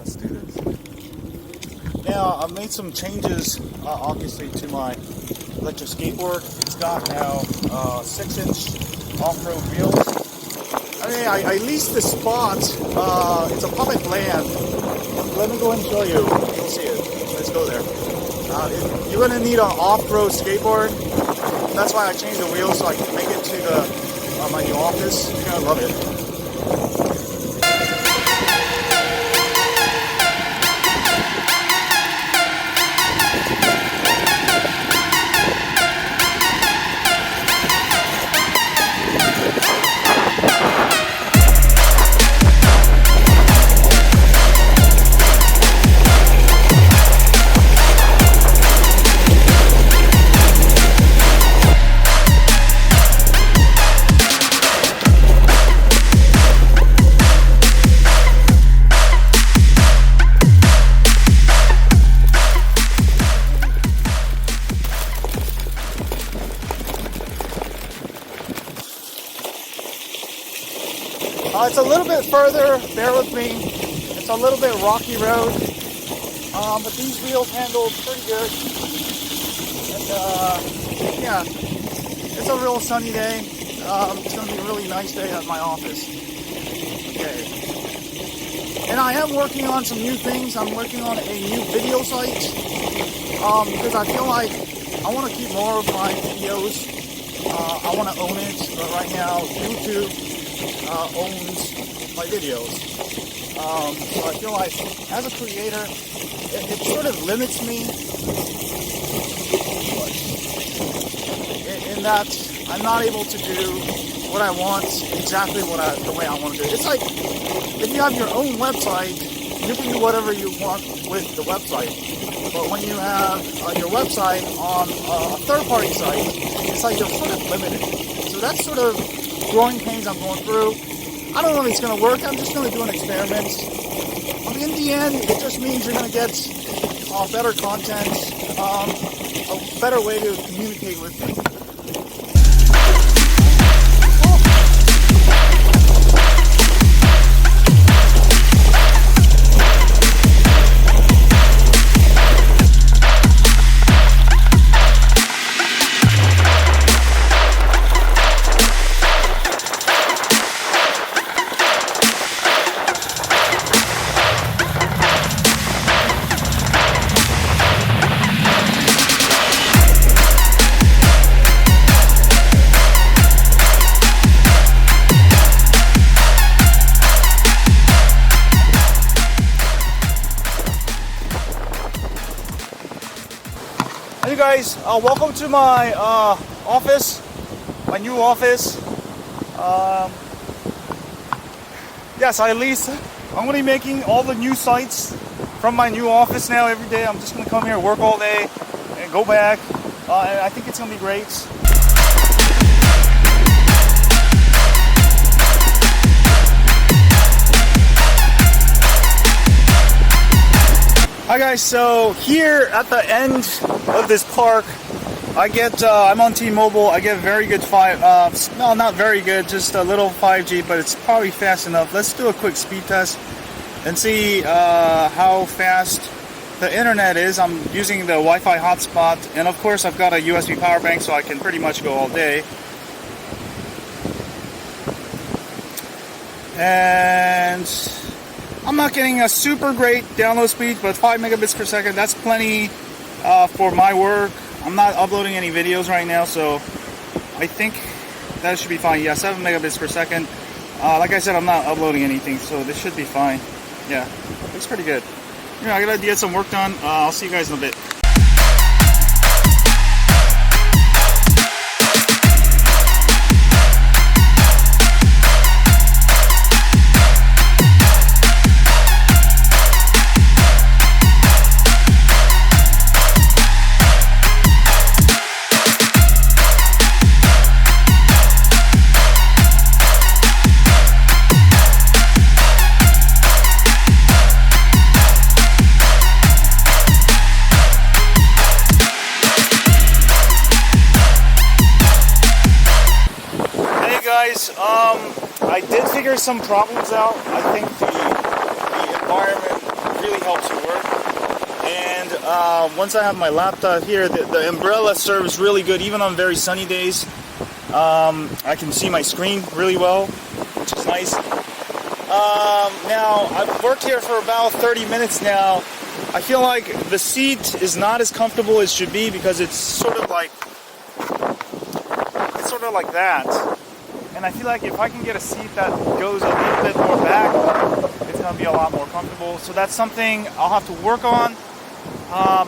Let's do this. Now, I've made some changes, obviously, to my electric skateboard. It's got now 6-inch off-road wheels. I mean, I leased this spot. It's a public land. Let me go and show you. You'll see it. Let's go there. You're going to need an off-road skateboard. That's why I changed the wheels so I can make it to my new office. You're going to love it. It's a little bit further, bear with me. It's a little bit rocky road, but these wheels handle pretty good. And yeah, it's a real sunny day. It's going to be a really nice day at my office. Okay. And I am working on some new things. I'm working on a new video site because I feel like I want to keep more of my videos. I want to own it, but right now YouTube owns my videos. So I feel like as a creator, it sort of limits me in that I'm not able to do what I want exactly the way I want to do it. It's like if you have your own website, you can do whatever you want with the website. But when you have your website on a third-party site, it's like you're sort of limited. So that's sort of growing pains I'm going through. I don't know if it's going to work. I'm just going to do an experiment. I mean, in the end, it just means you're going to get better content, a better way to communicate with me. Hey guys, welcome to my office, my new office. Yes, I'm going to be making all the new sites from my new office now every day. I'm just going to come here, work all day, and go back. And I think it's going to be great. Hi guys, so here at the end of this park, I'm on T-Mobile. I get very good no, not very good, just a little 5G, but it's probably fast enough. Let's do a quick speed test and see how fast the internet is. I'm using the Wi-Fi hotspot, and of course I've got a USB power bank, so I can pretty much go all day. And I'm not getting a super great download speed, but 5 megabits per second, that's plenty for my work. I'm not uploading any videos right now, so I think that should be fine. Yeah, 7 megabits per second. Like I said, I'm not uploading anything, so this should be fine. Yeah, looks pretty good. You know, I gotta get some work done. I'll see you guys in a bit. I did figure some problems out. I think the environment helps you work. And once I have my laptop here, the umbrella serves really good, even on very sunny days. I can see my screen really well, which is nice. Now, I've worked here for about 30 minutes now. I feel like the seat is not as comfortable as it should be because it's sort of like that. And I feel like if I can get a seat that goes a little bit more back, it's going to be a lot more comfortable. So that's something I'll have to work on.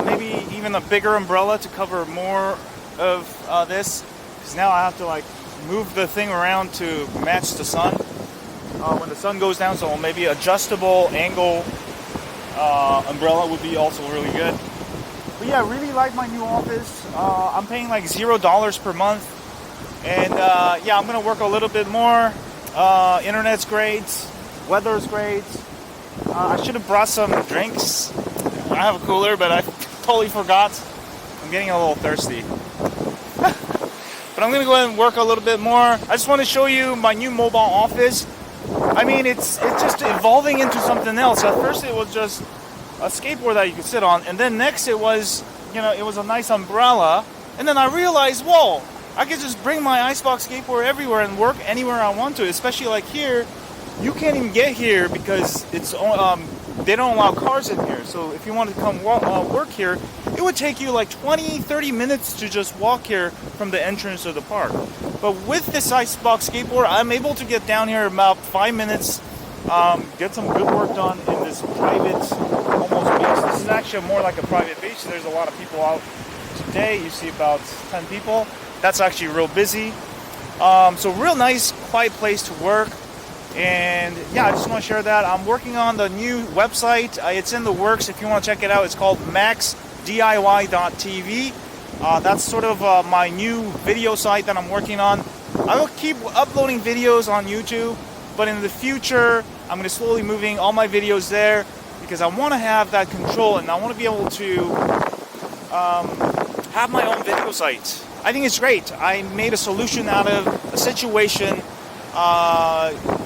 Maybe even a bigger umbrella to cover more of this. Because now I have to like move the thing around to match the sun when the sun goes down. So maybe adjustable angle umbrella would be also really good. But yeah, I really like my new office. I'm paying like $0 per month. And yeah, I'm going to work a little bit more. Internet's great. Weather's great. I should have brought some drinks. I have a cooler, but I totally forgot. I'm getting a little thirsty. But I'm going to go ahead and work a little bit more. I just want to show you my new mobile office. I mean, it's just evolving into something else. At first it was just a skateboard that you could sit on. And then next it was, you know, it was a nice umbrella. And then I realized, whoa, I could just bring my icebox skateboard everywhere and work anywhere I want to. Especially like here, you can't even get here because it's they don't allow cars in here. So if you wanted to come work here, it would take you like 20-30 minutes to just walk here from the entrance of the park. But with this icebox skateboard, I'm able to get down here in about 5 minutes, get some good work done in this private, almost beach. This is actually more like a private beach. There's a lot of people out today. You see about 10 people. That's actually real busy. So real nice, quiet place to work. And yeah, I just want to share that. I'm working on the new website. It's in the works. If you want to check it out, it's called maxdiy.tv. That's sort of my new video site that I'm working on. I will keep uploading videos on YouTube, but in the future, I'm going to slowly moving all my videos there because I want to have that control and I want to be able to have my own video site. I think it's great. I made a solution out of a situation.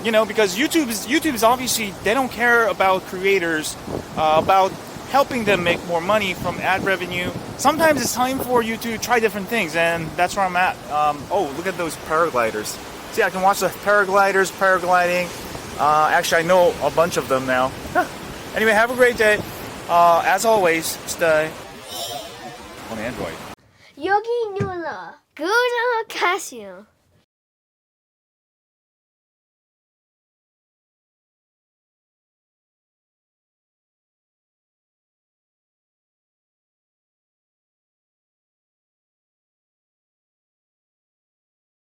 You know, because YouTube is obviously, they don't care about creators, about helping them make more money from ad revenue. Sometimes it's time for you to try different things, and that's where I'm at. Oh, look at those paragliders. See, I can watch the paragliders, paragliding. Actually, I know a bunch of them now. Anyway, have a great day. As always, stay on Android. 여기 눌러 구독하세요.